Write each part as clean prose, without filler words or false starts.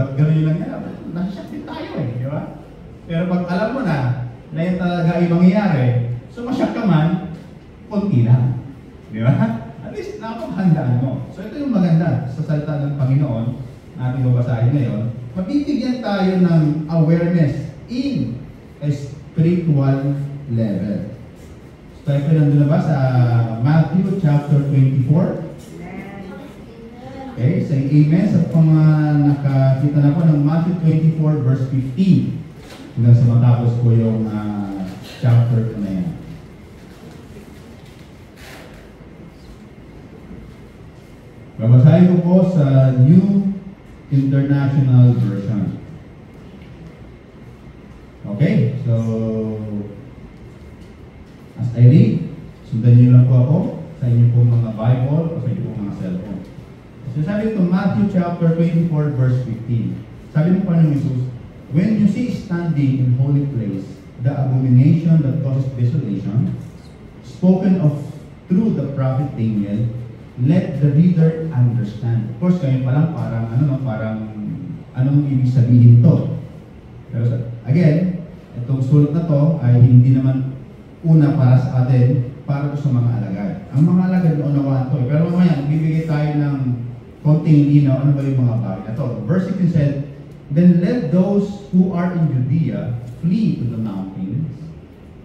ba't gano'n lang yan? Nasasyak din tayo eh, di ba? Pero pag alam mo na yan talaga ay mangyayari, so masyak ka man, konti lang. Di ba? At least nakapaghandaan mo. So ito yung maganda sa salita ng Panginoon, ating babasahin ngayon. Mabibigyan tayo ng awareness in a spiritual level. So tayo nandun na ba sa Matthew chapter 24? Okay, say amen sa mga nakakita na po ng Matthew 24 verse 15 hanggang sa matapos po yung chapter na yan. Babasahin ko po sa New International Version. Okay, so as I read, sundan niyo lang po ako sa inyo pong mga Bible o sa inyo pong mga cellphone. So sabi ito, Matthew chapter 24 verse 15. Sabi mo pa ng Jesus, when you see standing in holy place the abomination that causes desolation, spoken of through the prophet Daniel, let the reader understand. Of course, kayo pa lang parang anong ibig sabihin to. Pero again, itong sulat na to ay hindi naman una para sa atin, para to sa mga alagad. Ang mga alagad na unawaan to. Pero mamaya, bibigay tayo ng konting linaw, ano ba yung mga bagay na to. Verse 16 said, then let those who are in Judea flee to the mountains.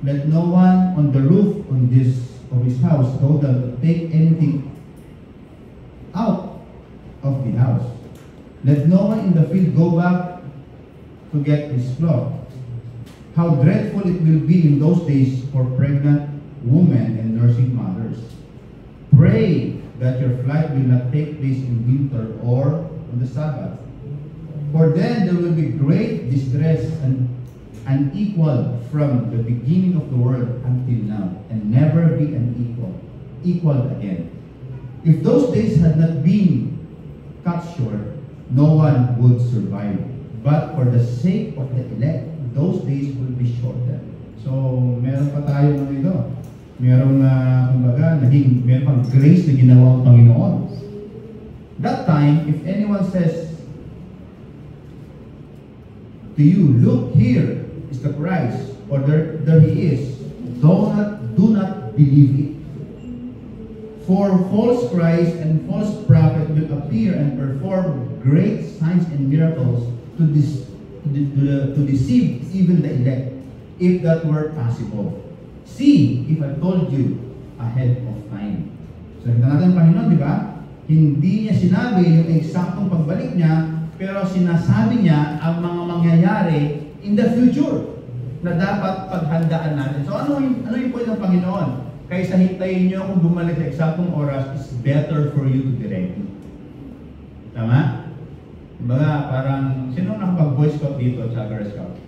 Let no one on the roof of his house go down to take anything out of the house. Let no one in the field go back to get his flock. How dreadful it will be in those days for pregnant women and nursing mothers. Pray that your flight will not take place in winter or on the Sabbath. For then there will be great distress and unequal from the beginning of the world until now, and never be equal again. If those days had not been cut short, no one would survive. But for the sake of the elect, those days will be shortened. So, meron pa tayo dito. Merong, kumbaga, meron pang grace na ginawa ng Panginoon. That time, if anyone says to you, look, here is the Christ, or there he is, do not believe it. For false Christ and false prophet will appear and perform great signs and miracles to deceive even the elect, if that were possible. See, if I told you ahead of time. So, kita natin ang Panginoon, di ba? Hindi niya sinabi yung eksaktong pagbalik niya, pero sinasabi niya ang mga mangyayari in the future na dapat paghandaan natin. So, ano yung point ng Panginoon? Kaysa hintayin niyo kung bumalik sa eksaktong oras, it's better for you to be ready. Tama? Diba, parang, sino nakapag-Boy Scout dito sa Girl Scout?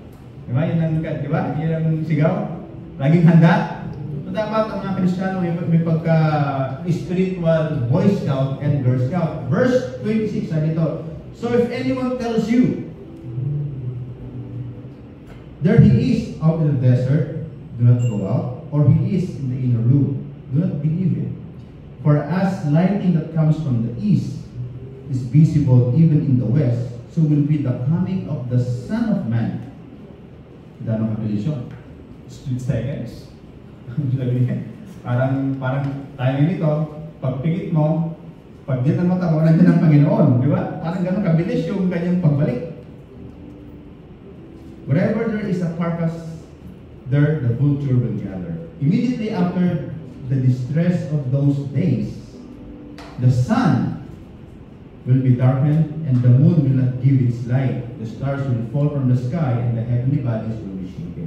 Diba? Yun ang sigaw? Laging handa. So dapat ang mga Kristiyano may pagka-spiritual Boy Scout and Girl Scout. Verse 26, sabi ito, so if anyone tells you, there he is out in the desert, do not go out, or he is in the inner room, do not believe it. For as lighting that comes from the east is visible even in the west, so will be the coming of the Son of Man. Dano kabilis yun? Split seconds. parang tayo nito, pagpikit mo, pag di ng mata mo, nandiyan ang Panginoon, di ba? Parang ganun kabilis yung kanyang pagbalik. Wherever there is a carcass, there the vulture will gather. Immediately after the distress of those days, the sun will be darkened, and the moon will not give its light. The stars will fall from the sky, and the heavenly bodies will be shaken.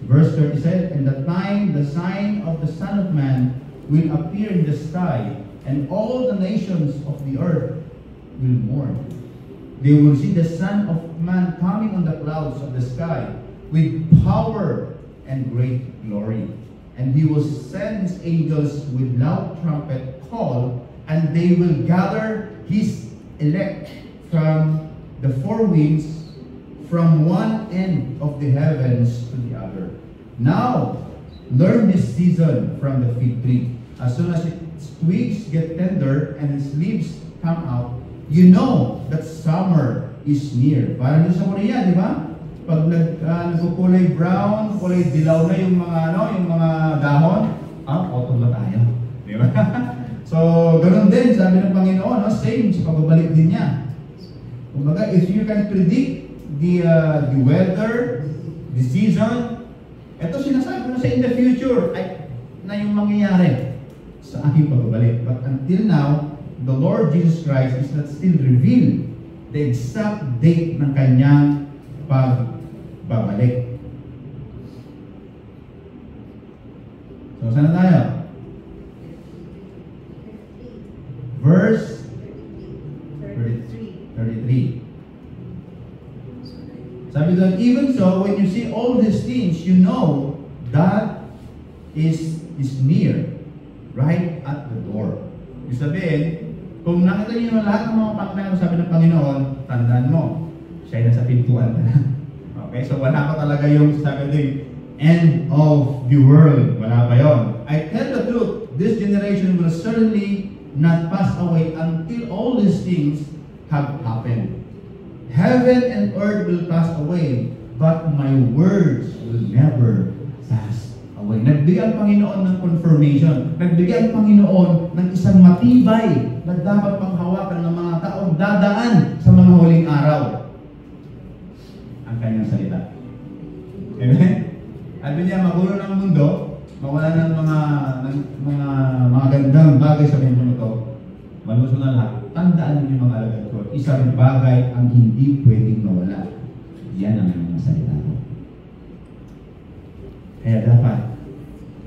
Verse 30 said, and the time the sign of the Son of Man will appear in the sky, and all the nations of the earth will mourn. They will see the Son of Man coming on the clouds of the sky with power and great glory. And he will send his angels with loud trumpet call, and they will gather his elect from the four winds, from one end of the heavens to the other. Now, learn this season from the fig tree. As soon as its twigs get tender and its leaves come out, you know that summer is near. Parang dito sa Korea, di ba? Pag nagkukulay brown, kulay dilaw na yung mga yung mga dahon, autumn na tayo. Di ba? So, ganun din, sabi ng Panginoon, same sa pagbabalik din niya. Kumbaga, if you can predict the weather, the season, ito sinasabi ko na sa in the future, na yung mangyayari sa aking pagbabalik. But until now, the Lord Jesus Christ is not still revealed the exact date ng kanyang pagbabalik. So, saan na tayo? Verse 33. Sabi doon, even so, when you see all these things, you know that is near, right at the door. Ibig sabihin, kung nakita niyo lahat ng mga pangkailangan sabi ng Panginoon, tandaan mo, siya ay nasa pintuan ka na. Okay, so wala pa talaga yung sabi din, end of the world. Wala pa yon. I tell the truth, this generation will certainly not pass away until all these things have happened. Heaven and earth will pass away, but my words will never pass away. Nagbigay ang Panginoon ng confirmation. Nagbigay ang Panginoon ng isang matibay na dapat panghawakan ng mga taong dadaan sa mga huling araw. Ang kanyang salita. Amen? Sabi niya, magulo ng mundo, mawala ng mga gandang bagay sa mundo ito, malusog na lahat. Tandaan niyo mga alagad ko, isang bagay ang hindi pwedeng mawala. Yan ang mga salita ko. Kaya dapat,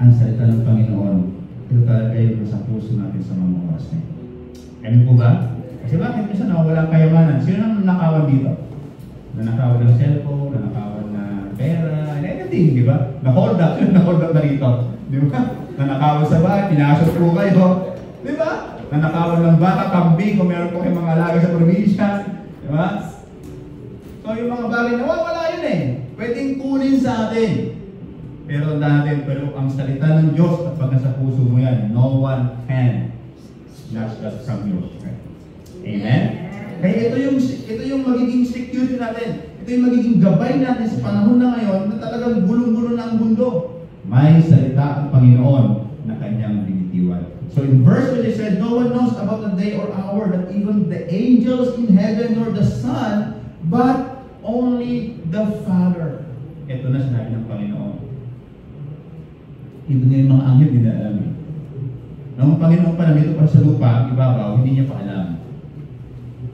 ang salita ng Panginoon, ito talaga yung nasa puso natin sa mga oras na ito. Ganun po ba? Kasi bakit minsan nawawala ang kayamanan? Sino nang nanakawan dito? Nanakawan ng cellphone, nanakawan ng pera, anything, di ba? Na-hold up na rito. Di ba? Nanakawan sa bahay, pinasok po kayo. Di ba? Nanakawan ng baka, kambing, kung meron po kayong mga alaga sa probinsya. Di ba? So yung mga bagay na wala yun eh. Pwedeng kunin sa atin. Pero ang salita ng Diyos at pag nasa puso mo yan, no one can snatch that from you. Amen? Kaya ito yung magiging security natin. Ito yung magiging gabay natin sa panahon na ngayon na talagang gulong-gulo na ang mundo. May salita ang Panginoon na kanyang binitiwan. So in verse 20 it says, no one knows about the day or hour, that even the angels in heaven nor the Son, but only the Father. Ito na sinabi ng Panginoon. Ito na yung mga anghel, hindi na alam. Nung Panginoon pa namin ito para sa lupa, ibabaw, hindi niya pa alam.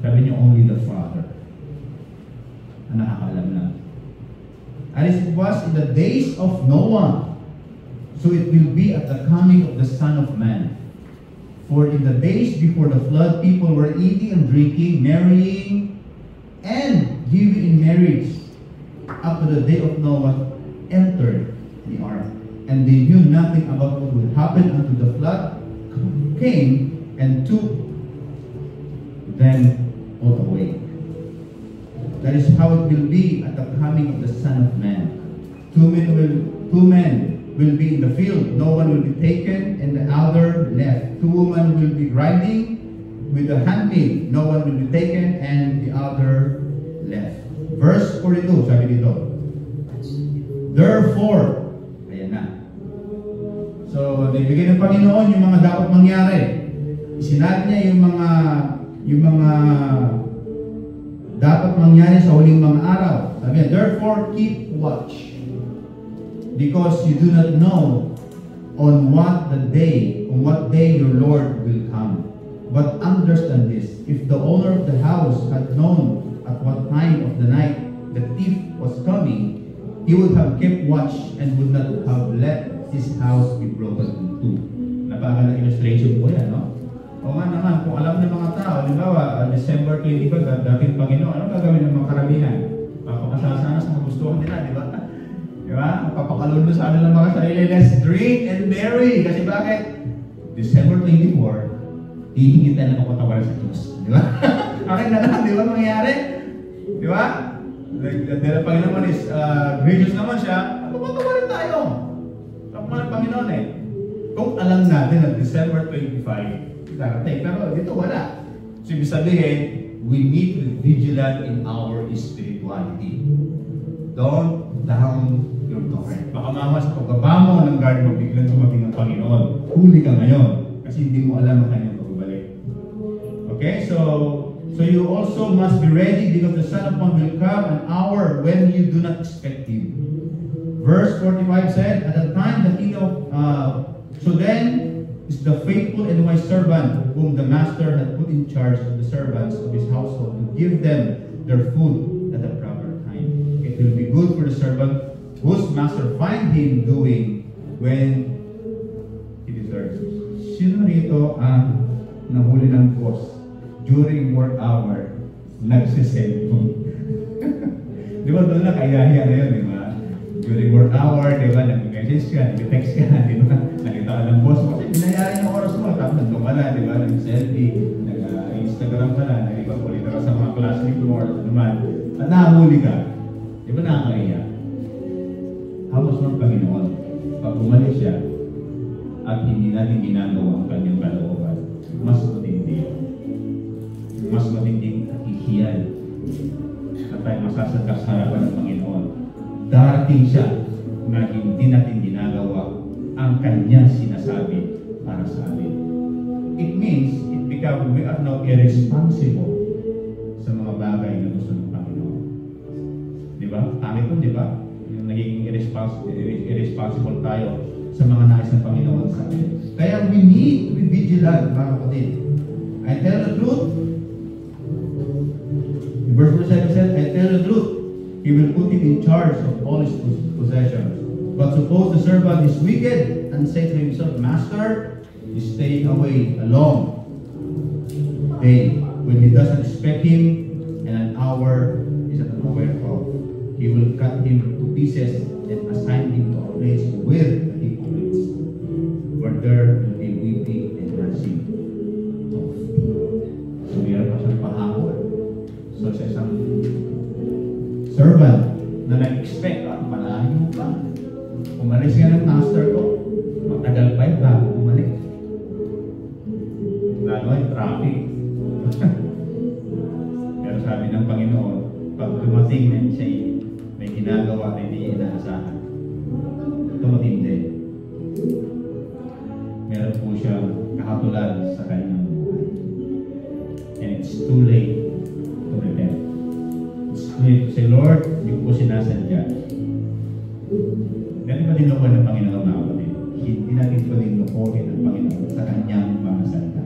Sabi niya, only the Father. Ang nakakaalam na. As it was in the days of Noah, so it will be at the coming of the Son of Man. For in the days before the flood, people were eating and drinking, marrying, and giving in marriage, up to the day of Noah entered the ark. And they knew nothing about what would happen until the flood came and took them all away. That is how it will be at the coming of the Son of Man. Two men will be in the field, no one will be taken, and the other left. Two women will be riding with a handmaid, no one will be taken, and the other left. Verse 42, sabi dito. Therefore, ayan na. So, nagbigay ng Panginoon yung mga dapat mangyari. Sinabi niya yung mga dapat mangyari sa huling mga araw. Sabi niya, therefore, keep watch. Because you do not know on what day your Lord will come. But understand this, if the owner of the house had known at what time of the night the thief was coming, he would have kept watch and would not have let his house be broken into. Napagandang illustration po yan, no? O nga naman, kung alam ng mga tao, halimbawa, December 25, dating Panginoon, ano gagawin ng mga karamihan? Papakasasana sa kagustuhan nila, di ba? Di ba? Magpapakalundo sa amin ng mga sarili, let's drink and marry. Kasi bakit? December 24, hihingitan na kapatawaran sa Diyos. Di ba? Akin na lang, di ba mangyayari? Di ba? Dahil Panginoon is gracious naman siya, kapatawarin tayo. Kapag ng Panginoon eh. Kung alam natin na December 25, darating. Pero dito wala. So, ibig sabihin, we need to be vigilant in our spirituality. Don't down your guard. Baka mama sa pagbaba mo ng guard mo, biglang tumating ang Panginoon. Huli ka ngayon kasi hindi mo alam ang kanyang pagbabalik. Okay, so you also must be ready because the Son of Man will come an hour when you do not expect Him. Verse 45 said, at that time the kingdom so then is the faithful and wise servant whom the master had put in charge of the servants of his household to give them their food at the proper time. It will be good for the servant whose master find him doing when he deserves. Sino rito ang nahuli ng boss during work hour nagsiselfone? Di ba doon na kaya-hiya na yun, di ba? During work hour, di ba, nag-message ka, nag-text ka, di ba, nakita ka ng boss mo, kasi binayari ng oras mo, tapos nandun ka na, di ba, nag-selfie, nag-Instagram ka na, nag-ipakulita ka sa mga classmate mo, or naman, at nahuli ka, di ba nakakaiya? Hamos ng Panginoon, pag umalis siya, at hindi natin ginagawa ang kanyang kalooban, mas matindi, mas matinding kahihiyan, at tayo masasagas sa harapan ng Panginoon. Darating siya na hindi natin ginagawa ang kanyang sinasabi para sa atin. It means we are now irresponsible sa mga bagay na gusto ng Panginoon. Di ba? Tangit nun, di ba? Yung nagiging irresponsible tayo sa mga nais ng Panginoon sa atin. Kaya we need to be vigilant, mga kapatid. I tell the truth. Verse 7 said, I tell the truth. He will put him in charge of all his possessions. But suppose the servant is wicked and say to himself, Master is staying away a long day when he doesn't expect him and an hour is not aware of. He will cut him to pieces and assign him to a place with the hypocrites, where there will be weeping and gnashing of teeth. So meron pa siyang pahabol. So sa isang servant na nag-expect, malayo pa. Umalis nga ng master ko, matagal pa yun bago umalik. Lalo yung traffic. Pero sabi ng Panginoon, pag dumating na siya may ginagawa na hindi inaasahan, tumating din. Meron po siyang kahatulan sa kanyang buhay. And it's too late to repent. Say, Lord, yung po sinasadya. Ganun ba dinukuhan ng Panginoon mga kapatid? Hindi natin po dinukuhin ng Panginoon sa kanyang mga salita.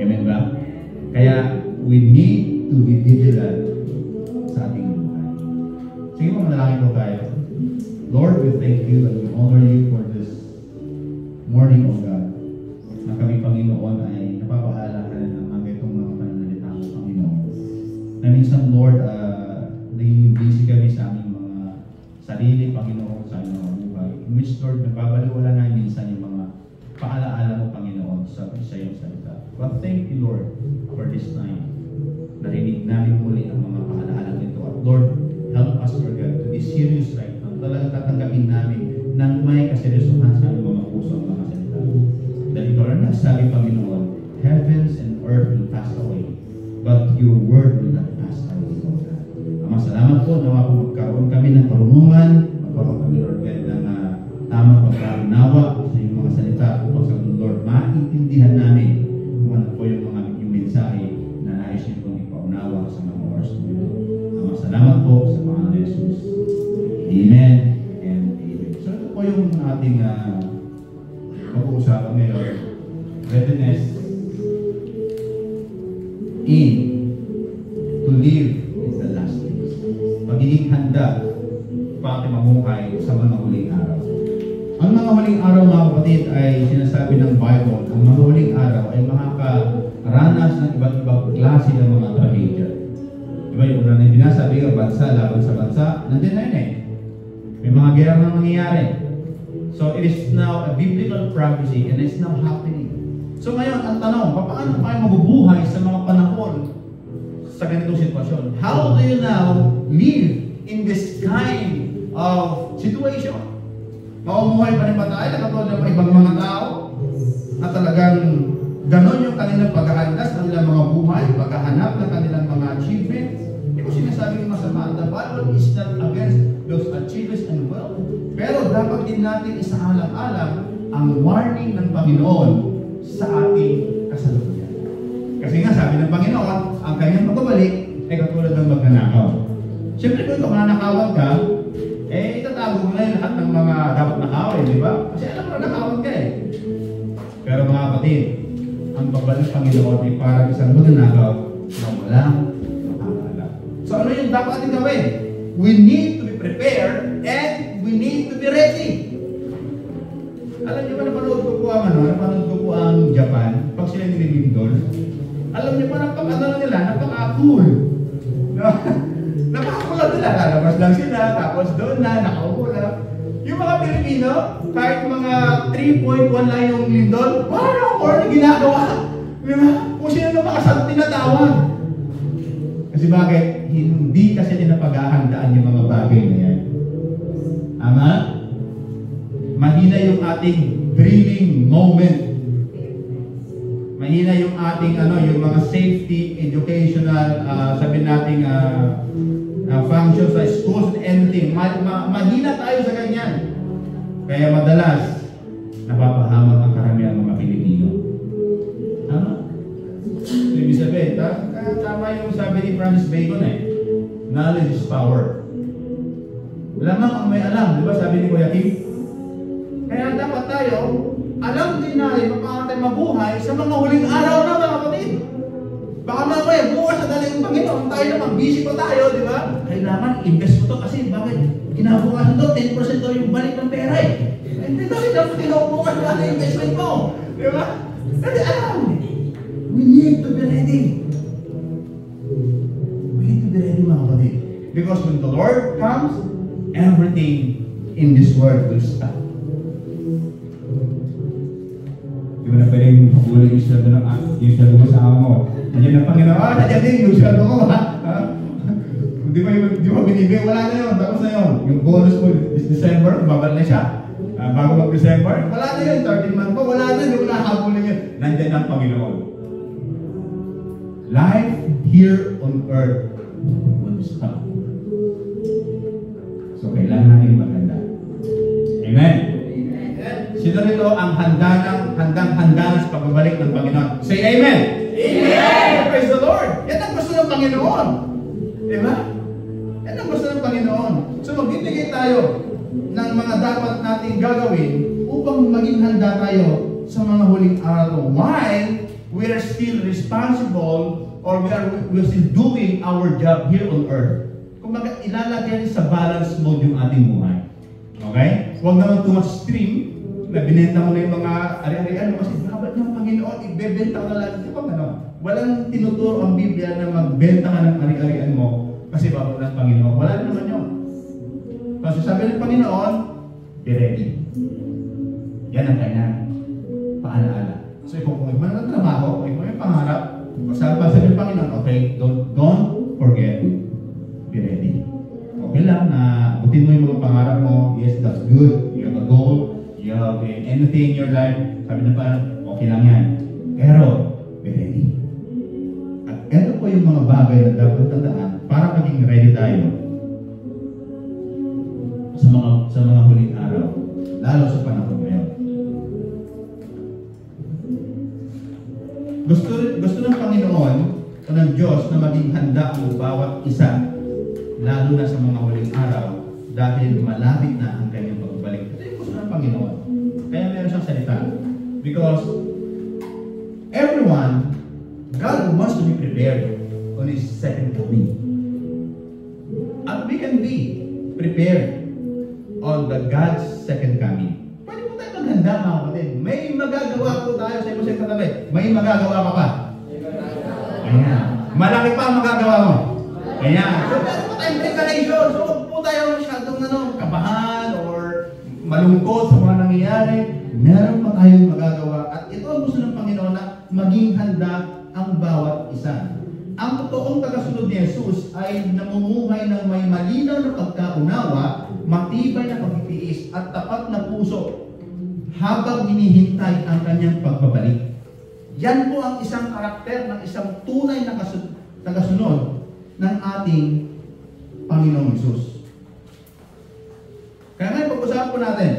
Amen ba? Kaya, we need to be vigilant sa ating buhay. Sige po, manalangin po tayo. Lord, we thank you and we honor you for this morning, O God, na kami, Panginoon, ay napapaala ka ng mga itong mga pananalita ng Panginoon. Na minsan, Lord, naging busy kami sa aming mga sarili, Panginoon, sa aming mga buhay. In which, Lord, nababaliwala na minsan yung mga paalaala mo, Panginoon, sa iyong salita. But thank you, Lord, for this time. Narinig namin muli ang mga paalaala nito. At Lord, help us, Lord God, to be serious right now. Talagang tatanggapin namin ng may kaseryosohan sa aming mga puso ang mga salita. Dahil ito lang nasabi, Panginoon, heavens and earth will pass away, but your word will not pass away, Lord God. Salamat po na magkaroon kami ng karunungan, magkaroon kami, Lord God, ng tamang pagkaunawa sa iyong mga salita upang sa Lord, maintindihan namin kung ano po yung mensahe na nais niyo pong ipaunawa sa mga oras po ito. Salamat po sa pangalan ni Jesus. Amen and amen. So ito po yung ating pag-uusapan ngayon. Readiness to live in the last days. Pagiging handa para mamuhay sa mga huling araw. Ang mga huling araw, mga kapatid, ay sinasabi ng Bible, ang mga huling araw ay makakaranas ng iba't ibang klase ng mga trahedya. Diba yung una na binasabi yung bansa, laban sa bansa, nandiyan na yun eh. May mga gera na mangyayari. So it is now a biblical prophecy and it's now happening. So ngayon, ang tanong, paano tayo mabubuhay sa mga panahon sa ganitong sitwasyon? How do you now live in this kind of situation? Maumuhay pa rin ba tayo na katulad ng ibang mga tao na talagang Ganon yung kanilang paghahanda sa kanilang mga buhay, paghahanap ng kanilang mga achievements. Hindi ko sinasabing masama. The Bible is not against those achievements and wealth. Pero dapat din natin isaalang-alang ang warning ng Panginoon sa ating kasalukuyan. Kasi nga sabi ng Panginoon, ang kanyang pagbabalik ay katulad ng magnanakaw. Siyempre kung nanakawan ka, itatago mo na yung lahat ng mga dapat nakawin, di ba? Kasi alam mo na nakawan ka eh. Pero mga kapatid, ang pagbalik ng Panginoon ay parang isang magnanakaw na walang makakaalam. So ano yung dapat natin gawin? We need to be prepared and we need to be ready. Alam niyo ba, napanood ko po ang Japan, pag sila nililindol, alam niyo ba, napaka-cool. Napaka-cool nila, lalabas lang sila, tapos doon na, nakaupo lang. Yung mga Pilipino, kahit mga 3.1 lang yung lindol, or ginagawa. Diba? Kung sino na makasal, tinatawag. Kasi bakit? Hindi kasi pinapaghahandaan yung mga bagay na yan. Ama? Mahina yung ating drilling moment. Mahina yung ating yung mga safety, educational, sabihin natin functions sa schools and anything. Mahina tayo sa ganyan. Kaya madalas, napapahamak ang karamihan ng mga Pilipino. Tama? Ibig sabihin, tama yung sabi ni Francis Bacon knowledge is power. Lamang ang may alam, di ba sabi ni Kuya Kim? Kaya dapat tayo, alam din natin paano tayo mabuhay sa mga huling araw na mga kapatid. Baka mamaya, bukas sa daling Panginoon, tayo naman, busy pa tayo, di ba? Kailangan, invest mo to kasi bakit kinabukasan to, 10% daw yung balik ng pera eh. Hindi tayo dapat kinubukas na investment mo. Di ba? Kasi alam, we need to be ready. We need to be ready mga kapatid. Because when the Lord comes, everything in this world will stop. Di ba na pwedeng pagulay yung sweldo mo sa amo mo? Nandiyan ang Panginoon, nandiyan din yung sweldo ko, ha? Di ba binibigay? Wala na yun, tapos na yun. Yung bonus mo is December, babal na siya. Bago mag-December, wala na yun, 13 month pa, wala na, hindi mo nakahabulin yun. Nandiyan ang Panginoon. Life here on earth will stop. So, kailangan natin maganda. Amen? Sino rito ang handang-handa sa pagbabalik ng Panginoon? Say amen! Amen! Praise the Lord! Yan ang gusto ng Panginoon. Diba? Yan ang gusto ng Panginoon. So magbibigay tayo ng mga dapat nating gagawin upang maging handa tayo sa mga huling araw while we are still responsible or we're still doing our job here on earth. Kung ilalagay sa balance mode yung ating buhay. Okay? Huwag naman too much stream na binenta mo na yung mga ari-arian mo kasi dapat ng Panginoon, ibebenta ka na lang. Di ba walang tinuturo ang Biblia na magbenta ka ng ari-arian mo kasi babalik ng Panginoon. Wala naman yun. Kasi sabi ng Panginoon, be ready. Yan ang kanyang paalaala. So kung may mga trabaho, kung may pangarap, sabi ng Panginoon, okay, don't forget, be ready. Okay lang na butin mo yung mga pangarap mo. Yes, that's good. You have a goal. You have anything in your life. Sabi na parang, okay lang yan. Pero, be ready. At ito po yung mga bagay na dapat tandaan para maging ready tayo sa mga huling araw. Lalo sa panahon ngayon. Gusto ng Panginoon o ng Diyos na maging handa ang bawat isa, lalo na sa mga huling araw, dahil malapit na ang kanyang pagbalik. Ito yung gusto ng Panginoon. Kaya meron siyang salita. Because everyone, God wants to be prepared on His second coming. And we can be prepared on the God's second coming. Pwede po tayo maghanda mga kapatid. May magagawa po tayo sa iyo sa katabi. May magagawa ka pa. Ayan. Malaki pa ang magagawa mo. Ayan. So, meron po tayong preparation. So, huwag po tayo masyadong kabahan or malungkot sa mga nangyayari. Meron pa tayong magagawa. At ito ang gusto ng Panginoon na maging handa ang bawat isa. Ang totoong tagasunod ni Jesus ay namumuhay ng may malinaw na pagkaunawa, matibay na pagtitiis at tapat na puso habang hinihintay ang kanyang pagbabalik. Yan po ang isang karakter ng isang tunay na tagasunod ng ating Panginoong Hesus. Kaya ngayon, pag-usapan po natin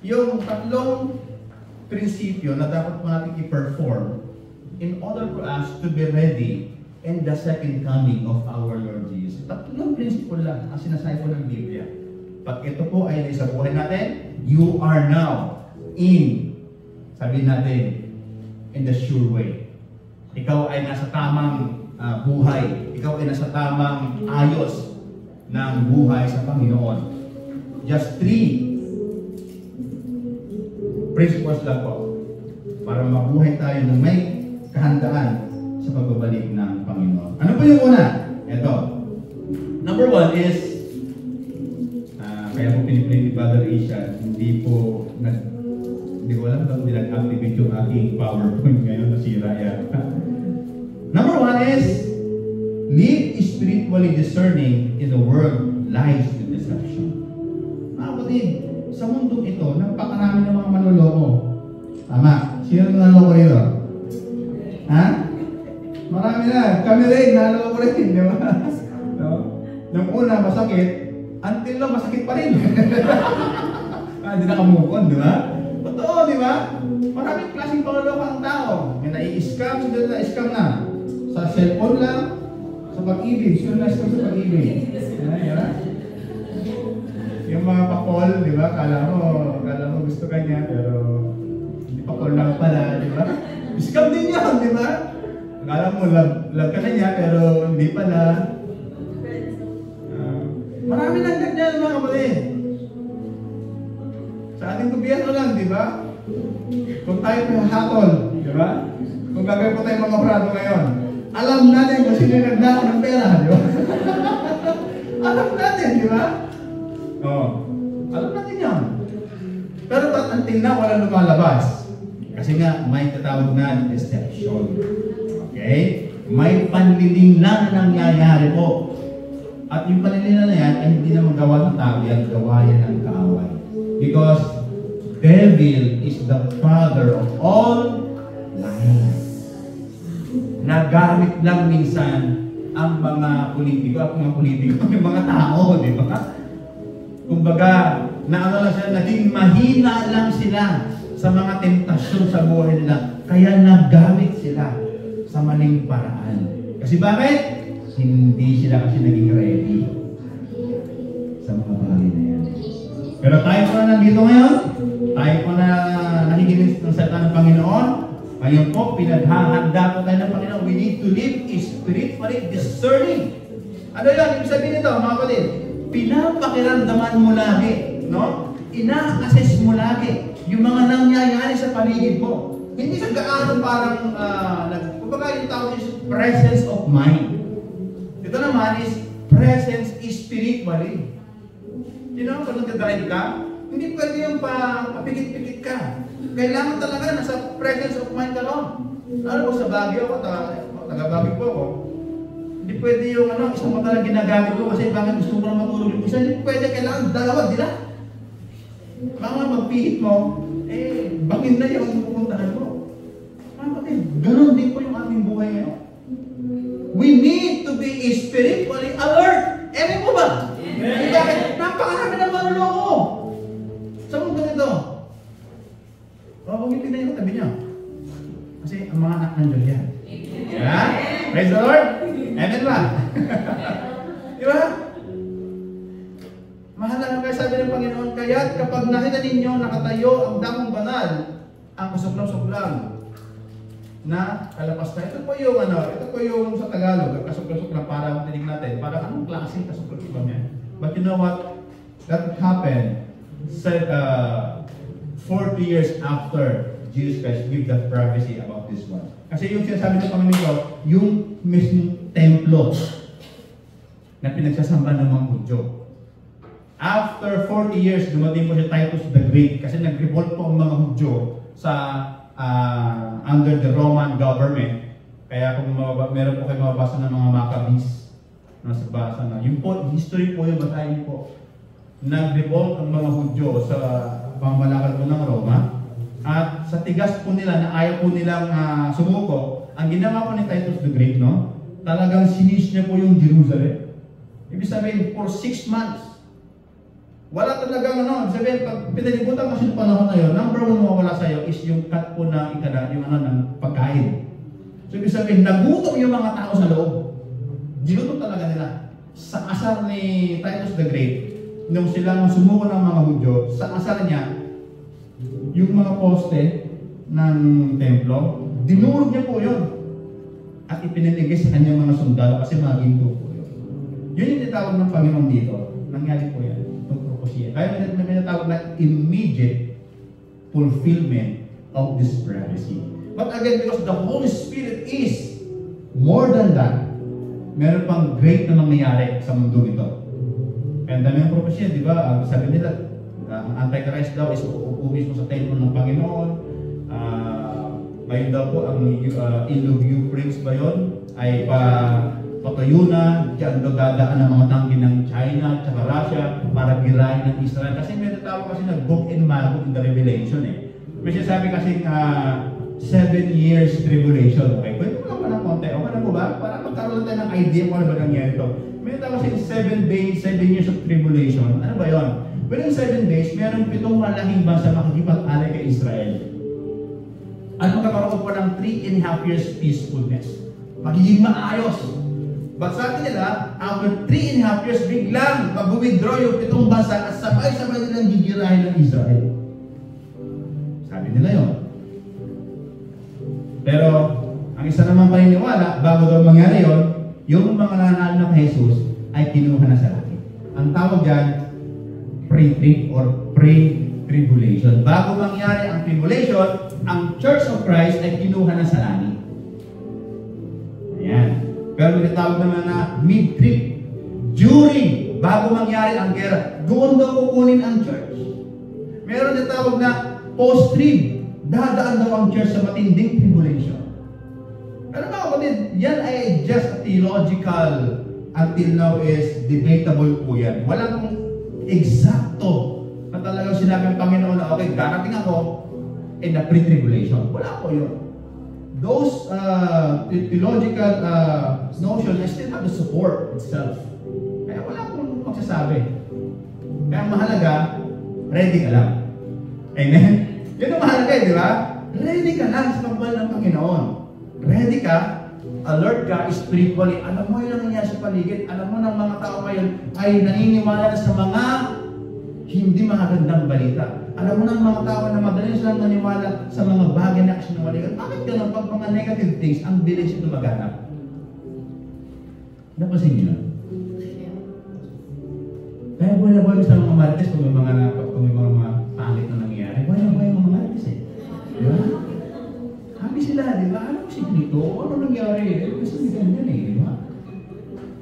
yung tatlong prinsipyo na dapat po natin i-perform in order for us to be ready in the second coming of our Lord Jesus. Tatlong prinsipyo lang ang sinasabi po ng Biblia. Pag ito po ay sa buhay natin, you are now in, sabihin natin, in the sure way. Ikaw ay nasa tamang buhay. Ikaw ay nasa tamang ayos ng buhay sa Panginoon. Just 3 principles lang po para mabuhay tayo ng may kahandaan sa pagbabalik ng Panginoon. Ano po yung una? Ito. Number 1 is kaya po piniplay ni Brother Isha, hindi ko alam kung nag-activate yung aking PowerPoint ngayon, nasira yan. Number 1 is live spiritually discerning in the world lies with deception. Mga kapatid, sa mundong ito, napakarami ng mga manloloko. Tama. Sino nanloloko rito? Ha? Marami na. Kami rin, nanloloko rin. Di ba? No? Nung una, masakit. Until now, masakit pa rin. Hindi nakamove on, di ba? Totoo, di ba? Maraming klaseng panloloko ang tao. May nai-scam, sila na-scam na. Sa cellphone lang, sa pag-ibig. Sino na-scam sa pag-ibig? Yan. Yung mga pakol, di ba? Kala mo gusto ka niya, pero hindi pakol lang pala, di ba? Scam din yan, di ba? Kala mo love ka na niya, pero hindi pala. Marami nang ganyan mga kapatid. Sa ating gobyerno lang, di ba? Kung tayo may hatol, di ba? Kung gagawin po tayo mga obrado ngayon, alam natin kung sino yung nagnakaw ng pera, di ba? Alam natin, di ba? Oo. Alam natin yan. Pero ba't until na walang lumalabas? Kasi nga, may tatawag na deception. Okay? May panliling lang nangyayari po. At yung panliling na yan ay hindi na magawa ng tao, yan gawa yan ng kaaway. Because devil is the father of all lies. Nagamit lang minsan ang mga politiko, yung mga tao, di ba? Kumbaga, lang sila, naging mahina lang sila sa mga tentasyon sa buhay nila. Kaya nagamit sila sa maling paraan. Kasi bakit? Hindi sila kasi naging ready sa mga bagay na yan. Pero tayo po na nandito ngayon, tayo po na nakikinig ng salita ng Panginoon, ngayon po, pinaghahanda po tayo ng Panginoon. We need to live spiritually discerning. Ano yun? Ibig sabihin nito, mga kapatid, pinapakiramdaman mo lagi, no? Ina-assess mo lagi yung mga nangyayari sa paligid mo. Hindi sa gaano parang, kumbaga yung tawag is presence of mind. Ito naman is presence spiritually. You know, kung nag-drive ka, hindi pwede yung papikit-pikit ka. Kailangan talaga nasa presence of mind ka lang. Ano po sa Baguio, taga-Baguio po ako. Hindi pwede yung isang mata lang ginagamit ko kasi bakit gusto ko na matulog yung isa. Hindi pwede, kailangan dalawa, di na? Baka magpihit mo, bangin na yung pupuntahan mo. Kapatid, ganun din po yung ating buhay ngayon. We need to be spiritually alert. Ewan po ba? Amen. Bakit? Napakarami ng manloloko sa mundo nito. Huwag ipinay yung tabi niya. Kasi ang mga anak ng Diyos yan. Yeah? Praise the Lord? Amen ba? Di ba? Mahalaga kayo sabi ng Panginoon, kaya't kapag nakita ninyo nakatayo ang damong banal, ang kasuklam-suklam na kalapas na. Ito po yung sa Tagalog, kasuklam-suklam para matinig natin. Para anong klaseng kasuklam-suklam yan? But you know what? That happened said 40 years after Jesus Christ gave the prophecy about this one. Kasi yung sinasabi ng Panginoon, yung mismong templo na pinagsasamba ng mga Hudyo. After 40 years, dumating po si Titus the Great kasi nag-revolt po ang mga Hudyo sa under the Roman government. Kaya kung meron po kayo mababasa ng mga Maccabees, nasa basa na. Yung po, history po yung basahin po. Nag-revolt ang mga Hudyo sa pamamalakad po ng Roma. At sa tigas po nila na ayaw po nilang sumuko, ang ginawa po ni Titus the Great, no? Talagang sinis niya po yung Jerusalem. Ibig sabihin, for 6 months, wala talagang sabihin, pag pinalibutan kasi ng panahon na yun, number 1 mawawala sa'yo is yung cut po na yung ng pagkain. So ibig sabihin, nagutom yung mga tao sa loob. Ginutom talaga nila. Sa asar ni Titus the Great, nung silang sumuko ng mga Hudyo, sa asar niya, yung mga poste ng templo, dinurog niya po yun. At ipiniligay sa kanyang mga sundalo kasi mga ginto po yun. Yun yung tinatawag ng Panginoon dito. Nangyari po yan. Itong propesya. Kaya may tinatawag na immediate fulfillment of this prophecy. But again, because the Holy Spirit is more than that, meron pang great na mangyayari sa mundo ito. Kaya dami ang propesya, di ba? Sabi nila, ang Antichrist daw is uupo mismo sa templo ng Panginoon. Ngayon daw po, ang Ilog Euphrates ba yun? Ay patuyo na, diyan daw dadaan ng mga tangke ng China at Russia para girahin ng Israel. Kasi may natawag kasi na book and magog in the Revelation eh. May sabi kasi 7 years tribulation. Okay, pwede mo lang pa ng konti. Okay na po ba? Para magkaroon tayo ng idea kung ano ba nangyari ito. May natawag kasi 7 days, 7 years of tribulation. Ano ba yun? Within 7 days, meron 7 malaking bansa makikipag-alay kay Israel. At magkakaroon po ng 3.5 years peacefulness. Magiging maayos. But sa atin nila, after 3.5 years, biglang mag-withdraw yung 7 bansa at sabay-sabay nilang gigirahin ng Israel. Sabi nila yun. Pero, ang isa naman paniniwala, bago daw mangyari yun, yung mga nanalo na kay Jesus ay kinuha na sa langit. Ang tawag dyan, pre-trib or pre-tribulation. Bago mangyari ang tribulation, ang Church of Christ ay kinuha na sa langit. Ayan. Pero may tawag naman na mid-trib. During, bago mangyari ang gera, doon daw kukunin ang church. Meron na tawag na post-trib. Dadaan daw ang church sa matinding tribulation. Pero mga kapatid, yan ay just a theological, until now is debatable po yan. Walang eksakto na talagang sinabi ng Panginoon na okay, darating ako in the pre-tribulation. Wala po yun. Those theological notions I still have the support itself. Kaya wala pong magsasabi. Kaya ang mahalaga, ready ka lang. Amen? Yun ang mahalaga, di ba? Ready ka lang sa pagmahal ng Panginoon. Ready ka, alert ka spiritually. Alam mo yung nangyayari sa paligid. Alam mo ng mga tao ngayon ay naniniwala na sa mga hindi magandang balita. Alam mo ng mga tao na madali silang naniwala sa mga bagay na kasinungalingan. Bakit ganun? Pag mga negative things, ang bilis ito maganap. Napasin nyo lang. Kaya buhay na buhay sa mga marites kung may mga pangit na nangyayari. Buhay na buhay mga marites eh. Di ba? Happy sila, di ba? Alam mo si Grito, ano nangyari? Gusto nila ganyan eh, di ba?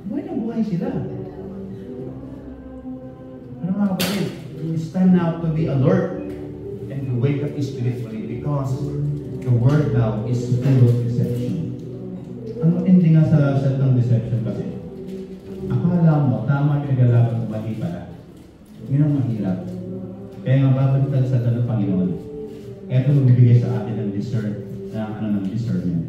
Buhay na buhay sila. Ano mga kapatid? It's time now to be alert and to wake up spiritually because the world now is full of deception. Ang matindi nga sa salitang deception kasi, akala mo, tama yung nagalaban mo, mali pala. Yun ang mahirap. Kaya nga babalik tayo sa ng Panginoon. Kaya ito magbibigay sa atin ng discernment.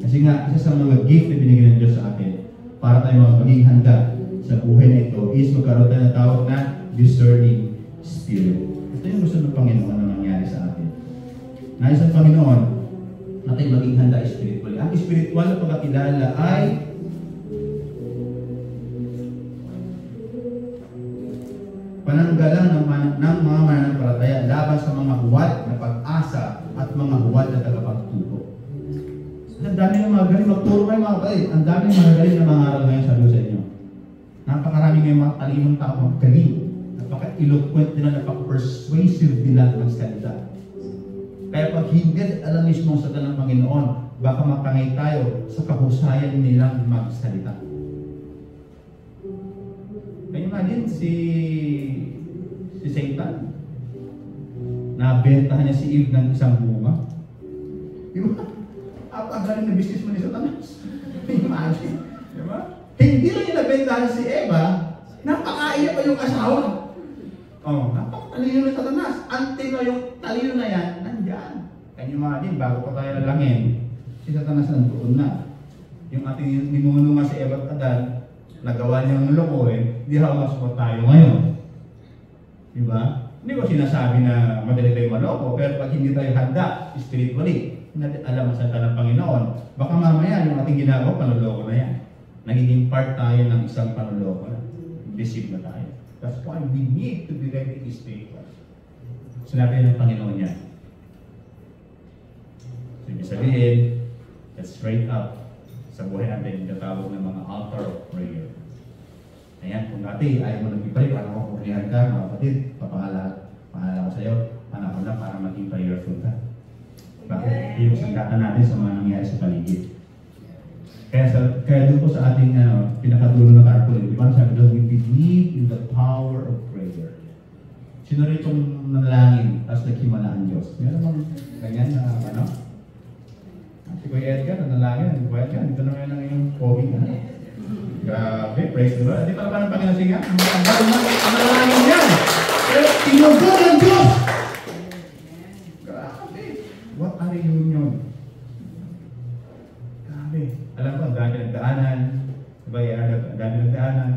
Kasi nga, isa sa mga gift na binigyan ng Diyos sa atin para tayo maging handa sa buhay na ito is magkaroon tayo ng tawag na discerning spirit. Ito yung gusto ng Panginoon na nangyari sa atin. Nais ng Panginoon na tayo maging handa spiritually. Ang spiritual na pagkakilala ay pananggalang ng mga mananampalataya laban sa mga huwad na pag-asa at mga huwad na tagapagturo. Ang dami ng mga galing magturo kayo mga kapatid. Ang dami ng mga galing na mga aral ngayon sabi ko sa inyo. Napakarami ngayong mga talinong tao magaling. Napaka-eloquent nila, napaka-persuasive nila ng salita. Kaya pag hindi alam mismo sa salita ng Panginoon, baka mapangay tayo sa kahusayan nilang magsalita. Kaya imagine si Satan, nabentahan niya si Eve ng isang bunga. Di ba? Ang galing na business mo ni Satanas. Imagine. Di ba? Hindi lang yung nabentahan si Eva, napakain pa yung asawa. Oh, napakatalino ng Satanas. Until yung talino na yan, nandyan. Can you imagine, bago pa tayo lalangin, si Satanas nandoon na. Yung ating ninuno nga si Eva at Adan, nagawa niyang lokohin, di hawas pa tayo ngayon. Diba? Hindi ko sinasabi na madali tayo maloko, pero pag hindi tayo handa, spiritually, hindi natin alam ang salita ng Panginoon, baka mamaya yung ating ginagawa, panuloko na yan. Nagiging part tayo ng isang panuloko na. Deceive na tayo. That's why we need to be ready to stay first. Sinabi ng Panginoon niya. So, ibig sabihin, let's straight up sa buhay natin, tatawag ng mga altar of prayer. Ayan, kung dati ayaw mo nag-pray, para makapurihan ka, mga kapatid, papangalan ko sa iyo, panahon na para maging prayerful ka. Bakit? Yung sangkatan natin sa mga nangyayari sa paligid. Kaya doon po sa ating pinakadulo ng carpooling, di ba? Sabi doon, we believe in the power of prayer. Sino rin itong nanalangin, tapos naghimala ang Diyos? Meron bang ganyan na Si Kuya Edgar, nanalangin. Kuya Edgar, ito naman ang iyong COVID na. Grabe, praise the Lord. Di pa ng Panginoon siya? Ang nanalangin yan. Pero tinugod ang Diyos. Grabe. What a reunion. Grabe. Alam ko, ang dami nagdaanan. Diba, ang dami nagdaanan.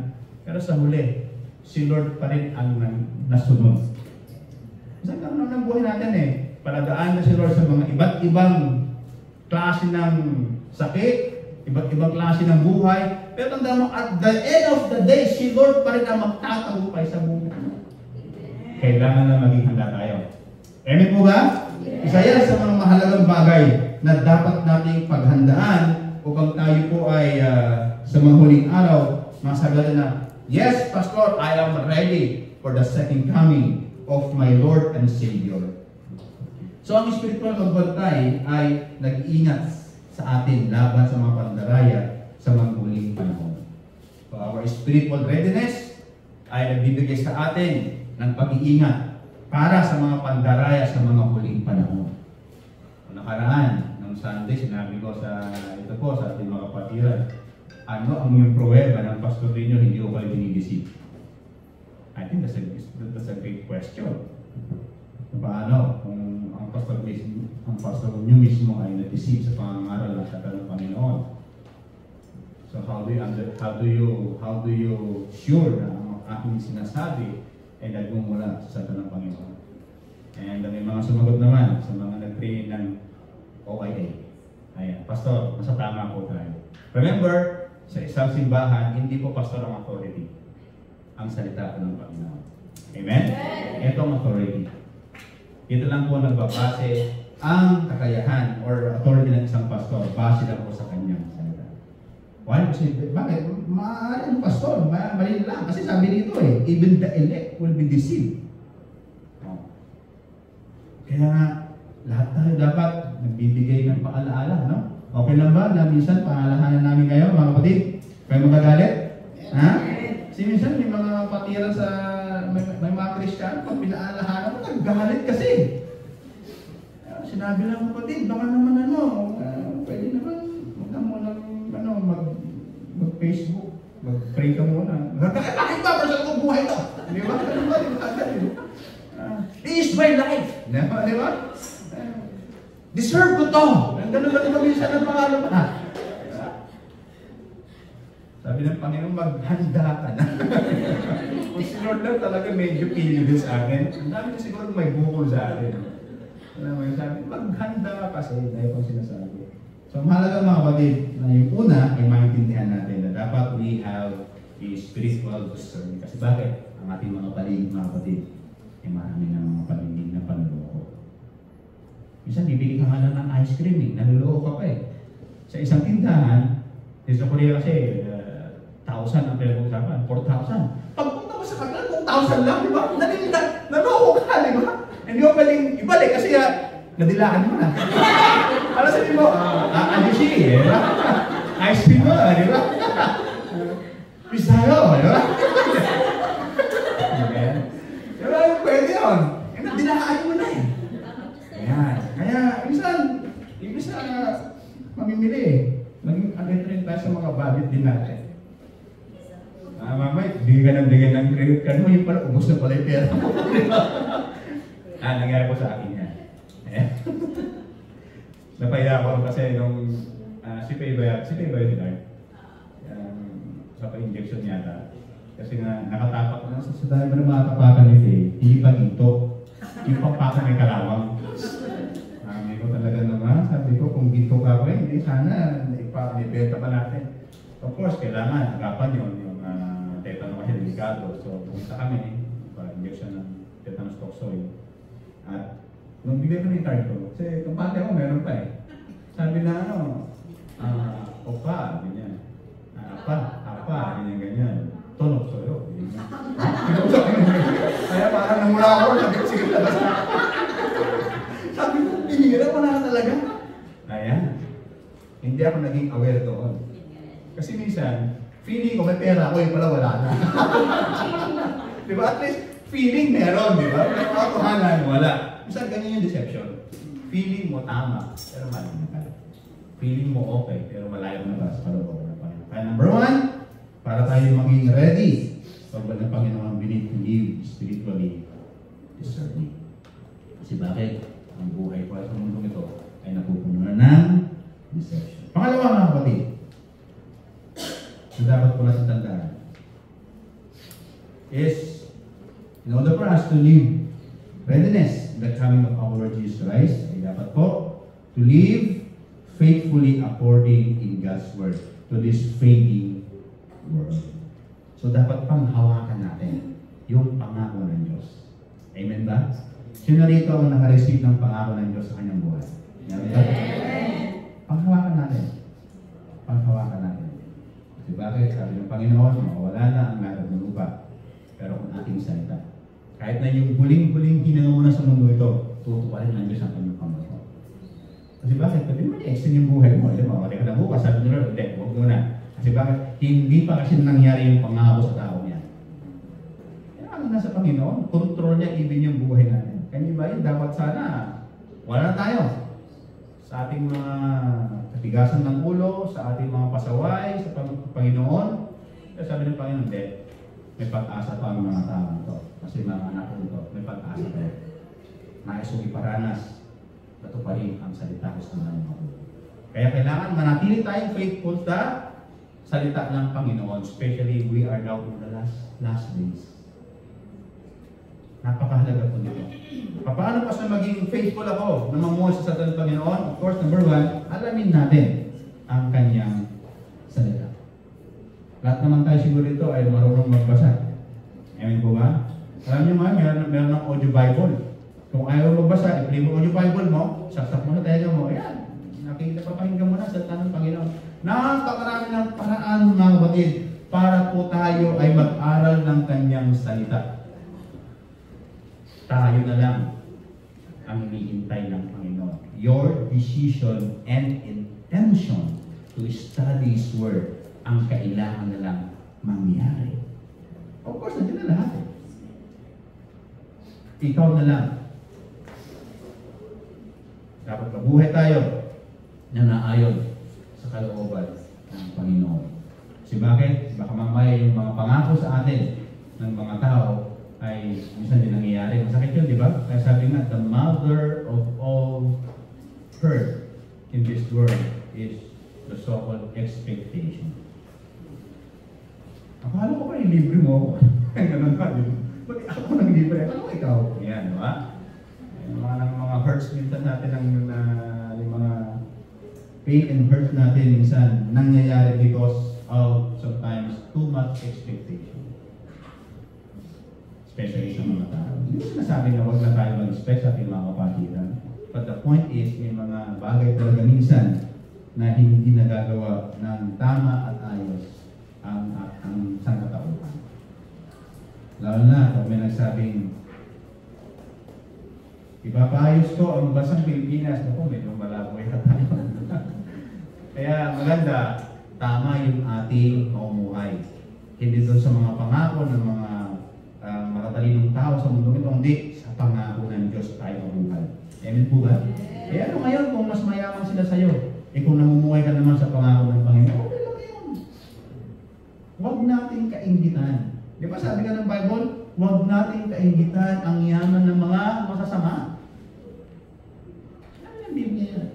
Pero sa huli, si Lord pa rin ang nasunod. Saan ka ng buhay natin Paladaan na si Lord sa mga iba't ibang klase ng sakit, iba't ibang klase ng buhay. Pero tanda mo, at the end of the day, si Lord pa rin ang magtatagumpay sa buhay. Kailangan na maging handa tayo. Amen po ba? Isa yan sa mga mahalagang bagay na dapat nating paghandaan upang tayo po ay sa mga huling araw, masagot na, yes, Pastor, I am ready for the second coming of my Lord and Savior. So, ang spiritual pagbantay ay nag-iingat sa atin laban sa mga pandaraya sa mga huling panahon. So, our spiritual readiness ay nagbibigay sa atin ng pag-iingat para sa mga pandaraya sa mga huling panahon. Nakaraan, ng Sunday, sinabi ko sa ito po, sa ating mga kapatiran, ano ang yung pruweba ng pastor ninyo hindi ko kayo dinideceive? I think that's a great question. Paano kung ang pastor nyo mismo ay na-deceive sa pangangaral ng salita ng Panginoon? So how do you sure na ang aking sinasabi ay nagmumula sa salita ng Panginoon? And may mga sumagot naman sa mga nag-train ng OIA. Ayan, pastor, nasa tama po tayo. Remember, sa isang simbahan, hindi po pastor ang authority. Ang salita ng Panginoon. Amen? Ito ang authority. Ito lang po nagbabase ang kakayahan or authority ng isang pastor. Base lang po sa kanyang salita. Why? Kasi, bakit? Maaari ang pastor. Mali lang. Kasi sabi dito even the elect will be deceived. Kaya lahat tayo dapat nagbibigay ng paalaala, no? Okay lang ba na minsan paalahanan namin kayo, mga kapatid? Kayo magagalit? Ha? Kasi minsan may mga patiran sa may mga Kristiyano, pag pinaalahanan mo, naggalit kasi. Sinabi lang kapatid, baka naman pwede naman, huwag na muna mag-Facebook, mag-pray ka muna. Bakit ba? Personal kong buhay ito? Di ba? Di ba? This is my life. Di ba? Deserve ko to. Ganun ba minsan ang pangalan pa? Sabi ng Panginoon, maghanda ka na. Kung si Lord lang talaga medyo pili din sa akin, ang dami na siguro may bukol sa akin. Alam mo yung sabi, maghanda kasi dahil kong sinasabi. So, mahalaga mga kapatid, na yung una ay maintindihan natin na dapat we have a spiritual discernment. Kasi bakit? Ang ating mga paligid, mga kapatid, ay marami ng mga paligid na panluloko. Minsan, bibili ka nga lang ng ice cream naluloko ka pa Sa isang tindahan, sa Korea kasi, 1,000 ang pinag-uusapan, 4,000. Pagpunta mo sa kanila, 2,000 lang, di ba? Naloko ka, di ba? Hindi mo pwedeng ibalik kasi nadilaan mo na. Alam sabi mo, Ajushi, di ba? Ice cream mo, di ba? Pisayo, di ba? Di ba? Pwede yun. Nadilaan mo na Ayan. Kaya, imbis na mamimili naging agad rin tayo sa mga budget din natin. Mamay, bigyan ng credit card mo, yung pala, ubos na pala yung pera mo. Nangyari po sa akin yan. Napaya ako kasi nung si Payba yun, Lord. Sa pa-injection yata. Kasi nga, nakatapak na sa dahil mo na mga tapakan ni Faye, hindi pa ginto. Yung pampakan may kalawang. Sabi ko talaga naman, sabi ko, kung ginto ka ko, hindi sana, ipabenta pa natin. Of course, kailangan, agapan yun, yung tetanus kasi delikado. So, pumunta kami, pa-injection ng tetanus toxoid. At, nung bigay ko na yung card ko, kasi kumpante ako, meron pa eh. Sabi na opa, ganyan. Apa, ganyan. Tonog sa'yo. Kaya parang namula ako, sabi ko, sige labas na. Sabi ko, pinira pa na talaga. Ayan. Hindi ako naging aware doon. Kasi minsan, feeling ko may pera ako, yung pala wala na. Di ba? At least, feeling meron, di ba? Pero katotohanan, wala. Minsan, ganyan yung deception. Feeling mo tama, pero mali na pala. Feeling mo okay, pero malayo na ba sa kalooban ng Panginoon. Kaya number 1, para tayo maging ready pag ng Panginoon, we need to live spiritually discerning. Kasi bakit? Ang buhay ko sa mundong ito ay napupuno ng deception. Pangalawa mga kapatid, na dapat po natin tandaan is, in order for us to live readiness in the coming of our Lord Jesus Christ, ay dapat po to live faithfully according in God's Word to this fading world. So dapat panghawakan natin yung pangako ng Diyos. Amen ba? Sino rito ang nakareceive ng pangako ng Diyos sa kanyang buhay? Amen. Panghawakan natin. Panghawakan natin. Kasi bakit? Sabi ng Panginoon, mawala na ang lahat ng lupa. Pero kung ating salita, kahit na yung huling-huling hinanga mo na sa mundo ito, tutuparin ng Diyos ang kanyang pangako. Kasi bakit? Pwede mo i-extend yung buhay mo. Kasi mawala ka na bukas. Sabi nila, hindi, huwag muna. Kasi bakit? Hindi pa kasi nangyari yung pangako sa tao niya. Kaya ano nasa Panginoon, control niya even yung buhay natin. Kanya ba yun? Dapat sana, wala na tayo. Sa ating mga katigasan ng ulo, sa ating mga pasaway, sa Panginoon. Kaya sabi ng Panginoon, hindi. May pag-asa pa ang mga tao ito. Kasi mga anak ko ito, may pag-asa pa. Nais kong iparanas. Ito pa rin ang salita ko sa mga mga. Kaya kailangan manatili tayong faithful sa salita ng Panginoon. Especially, we are now in the last days. Napakahalaga po dito. Paano pa sa maging faithful ako na mamuhay sa salita ng Panginoon? Of course, number 1, alamin natin ang kanyang salita. Lahat naman tayo siguro ito ay marunong magbasa. Amen po ba? Alam niyo nga, meron ng audio Bible. Kung ayaw magbasa, i-play mo audio Bible mo, saksak mo sa tenga mo, ayan, nakikita papakinggan mo na sa salita ng Panginoon. Napakarami ng paraan mga kapatid para po tayo ay mag-aral ng kanyang salita. Tayo na lang ang hinihintay ng Panginoon. Your decision and intention to study His Word ang kailangan na lang mangyari. Of course, nandiyan na lahat. Ikaw na lang. Dapat mabuhay tayo na naayon sa kalooban ng Panginoon. Kasi bakit? Baka mamaya yung mga pangako sa atin ng mga tao ay minsan din nangyayari. Masakit yun, di ba? Kaya sabi nga, the mother of all hurt in this world is the so-called expectation. Akala ko pa yung libre mo ako. Ganun ba? Bakit ako nang libre? Ano ikaw? Yan, di ba? Yung mga hurts minsan natin yung mga pain and hurts natin minsan nangyayari because of sometimes too much expectation. Especially sa mga tao. Hindi ko sinasabi na huwag na tayo mag-expect sa ating mga kapatiran. But the point is, may mga bagay talaga minsan na hindi nagagawa ng tama at ayos ang sangkatauhan. Lalo na kung may nagsabing ipapaayos ko ang basang Pilipinas. Ako, medyo malabo yata tayo. Kaya maganda, tama yung ating mamumuhay. Hindi doon sa mga pangako ng mga makatalinong tao sa mundo ito, hindi sa pangako ng Diyos tayo mabuhay. Amen po ba? Eh ano ngayon kung mas mayaman sila sa'yo? Eh kung namumuhay ka naman sa pangako ng Panginoon, okay lang yun. Huwag nating kainggitan. Di ba sabi ka ng Bible? Huwag nating kainggitan ang yaman ng mga masasama. Ano yung Biblia yan?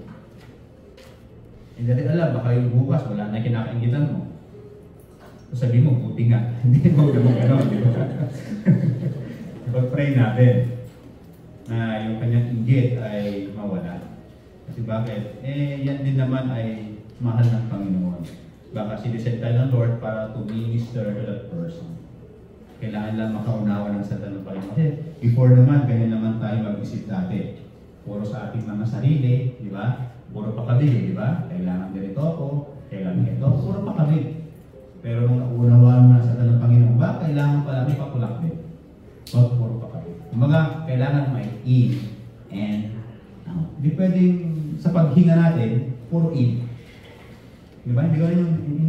Hindi natin alam, baka yung bukas, wala na kinakaingitan mo. So sabi mo, buti nga. Hindi mo gano'n, di ba? Pag-pray natin na yung kanyang inggit ay mawala. Kasi bakit? Yan din naman ay mahal ng Panginoon. Baka sinisend tayo ng Lord para to minister to that person. Kailangan lang makaunawa ng salita ng Panginoon. Kasi before naman, ganyan naman tayo mag-isip dati. Puro sa ating mga sarili, di ba? Puro pakabili, di ba? Kailangan ganito ako, kailangan ito, puro pakabili. Pero nung naunawaan na sa salita ng Panginoon, ba, kailangan pala may patulak din. Huwag puro pakabili. Kumbaga, kailangan may in and out. Hindi pwedeng sa paghinga natin, puro in. Di ba? Hindi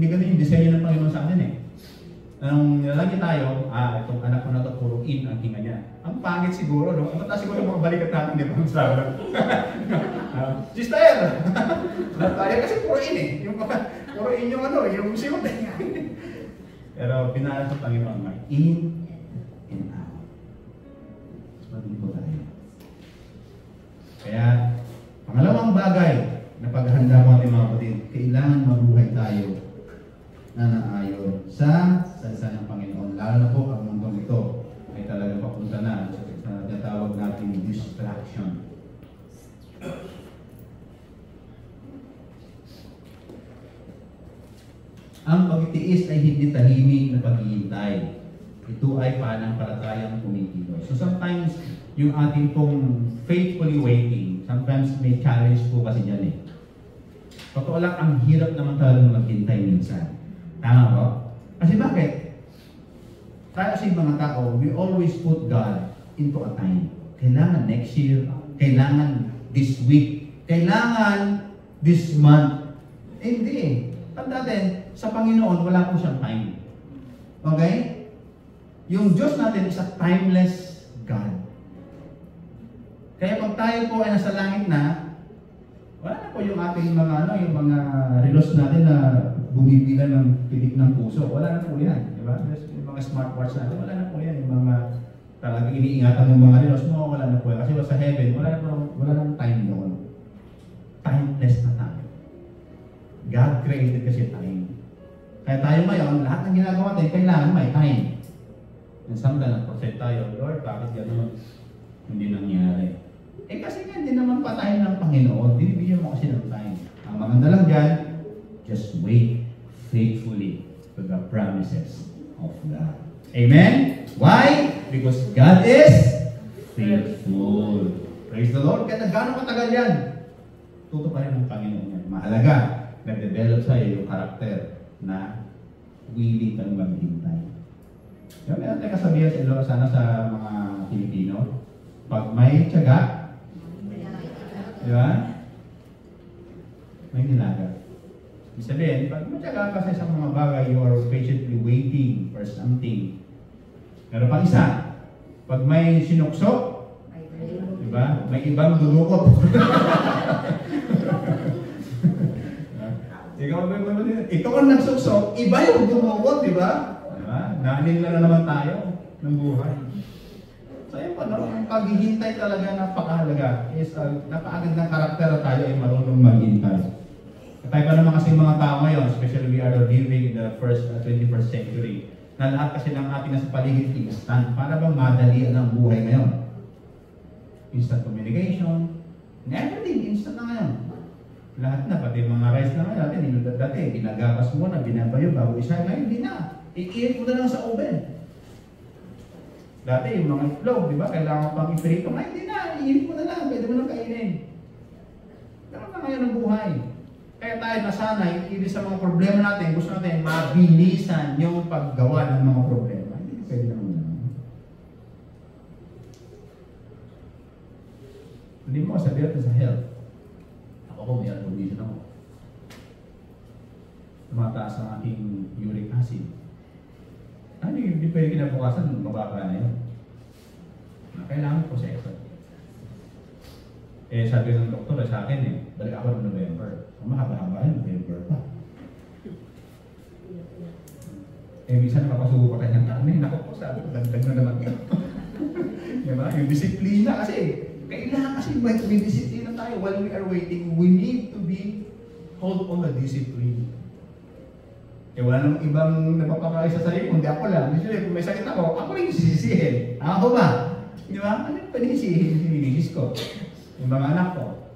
ganun yung disenyo ng Panginoon sa atin eh. Nung nilalagay tayo, itong anak ko na ito, puro in ang hinga niya. Ang pangit siguro, no? Ang mata siguro mga balikat natin, di ba? Sabi Sister! Tayo kasi puro in eh. Puro in yung ano, yung simot eh. Pero pinalas ng Panginoon, may in and out. So, hindi po tayo. Kaya, pangalawang bagay na paghahanda mo ating mga kapatid, kailangan mabuhay tayo na naayon sa salita ng Panginoon. Lalo na po ang mundong ito ay talagang papunta na sa natawag natin distraction. Ang pagtitiis ay hindi tahimik na paghihintay. Ito ay pananampalatayang kumikilos. So sometimes, yung ating pong faithfully waiting, sometimes may challenge po kasi dyan eh. Totoo lang, ang hirap naman talagang maghintay minsan. Tama ba? Kasi bakit? Tayo kasi mga tao, we always put God into a time. Kailangan next year, kailangan this week, kailangan this month. Hindi. Tanda natin, sa Panginoon, wala po siyang time. Okay? Yung Diyos natin is a timeless God. Kaya pag tayo po ay nasa langit na, wala na po yung ating mga yung mga relos natin na bumibilang ng pitik ng puso. Wala na po yan. Diba? Yung mga smartwatch natin, wala na po yan. Yung mga talagang iniingatan ng mga relos mo, wala na po yan. Kasi sa heaven, wala na time doon. Timeless na tayo. God created kasi time. Kaya tayo ngayon, lahat ng ginagawa natin, kailangan may time. And sometimes, nag-process tayo, Lord, bakit gano'n? Hindi nangyari. Kasi nga, hindi naman patayin ng Panginoon. Binibigyan mo kasi ng time. Ang maganda lang dyan, just wait faithfully to the promises of God. Amen? Why? Because God is faithful. Praise the Lord. Kaya gano'ng katagal yan? Tuto pa rin ng Panginoon yan. Mahalaga, nag-develop sa'yo yung karakter na willing kang maghintay. Kaya meron tayong kasabihan sa Ilocos sana sa mga Pilipino, pag may tiyaga, di ba? May nilaga. Ibig sabihin, pag may tiyaga ka sa isang mga bagay, you are patiently waiting for something. Pero pag isa, pag may sinuksok, di ba? May ibang dudukot. Ikaw ang nagsuksok, iba yung dumukot, di ba? Diba? Nanin na naman tayo ng buhay. So yun po, ang paghihintay talaga napakahalaga is napakagandang karakter na tayo ay marunong maghintay. Tayo pa naman kasi mga tao ngayon, especially we are living in the first 21st century, na lahat kasi ng ating nasa paligid instant. Para bang madali ang buhay ngayon? Instant communication, everything instant na ngayon. Lahat na, pati mga rice na ngayon natin, dati, ginagapas mo na, binabayo bago isa, ngayon hindi na. I-eat mo na lang sa oven. Dati, yung mga itlog, di ba? Kailangan pang iprito. Ngayon hindi na, i-eat mo na lang, pwede mo lang kainin. Ganun na ngayon ang buhay. Kaya tayo nasanay, ibig sa mga problema natin, gusto natin mabilisan yung paggawa ng mga problema. Hindi pwede naman na. Hindi mo sabi natin sa health. Ako may condition ako. Tumataas ang aking uric acid. Hindi pwede kinabukasan, mababa na yun. Kailangan ko sa extra. Sabi ng doktor sa akin balik ako ng November. Mahaba-haba yun, November pa. Minsan napapasuko pa kanyang karne. Naku po, sabi ko, dagdag na naman yun. Diba? Yung disiplina kasi, kailangan kasi may disiplina tayo while we are waiting. We need to be hold on the discipline. Eh wala namang ibang napapakain sa sarili, kundi ako lang. Usually, kung may sakit ako rin yung sisisihin. Ako ba? Di ba? Ano yung panisisis ko? Yung mga anak ko.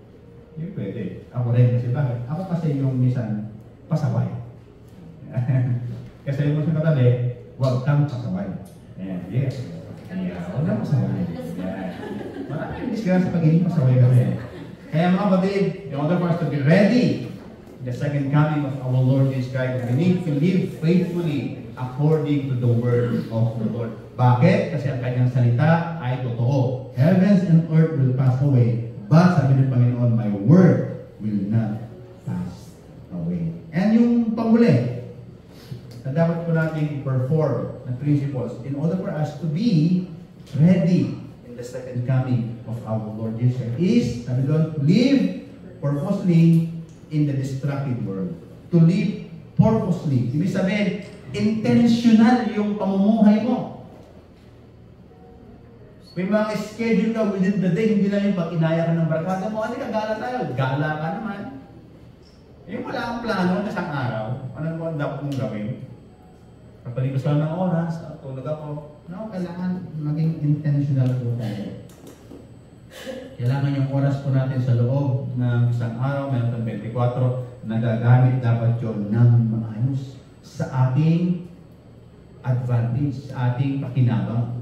Hindi pwede. Ako rin kasi bakit? Ako kasi yung minsan pasaway. Kasi yung mga katabi, huwag kang pasaway. Ayan, yes. Huwag kang pasaway. Marami yung disgrasya sa pagiging pasaway kasi. Kaya mga kapatid, in order for us to be ready, the second coming of our Lord Jesus Christ, we need to live faithfully according to the word of the Lord. Bakit? Kasi ang kanyang salita ay totoo. Heavens and earth will pass away, but sabi ng Panginoon, my word will not pass away. And yung panghuli, na dapat po natin perform na principles in order for us to be ready in the second coming of our Lord Jesus Christ is, sabi doon, to live purposely in the destructive world. To live purposely. Ibig sabihin, intentional yung pamumuhay mo. May mga schedule ka within the day, hindi lang yung pag inaya ka ng barkada mo, ano ka, gala tayo? Gala ka naman. Yung wala akong plano na isang araw, ano mo ang dapat mong gawin? Kapalipas lang ng oras, tulog ako. No, kailangan maging intentional po tayo. Kailangan yung oras po natin sa loob ng isang araw, mayroon ng 24, nagagamit dapat yun ng maayos sa ating advantage, sa ating pakinabang.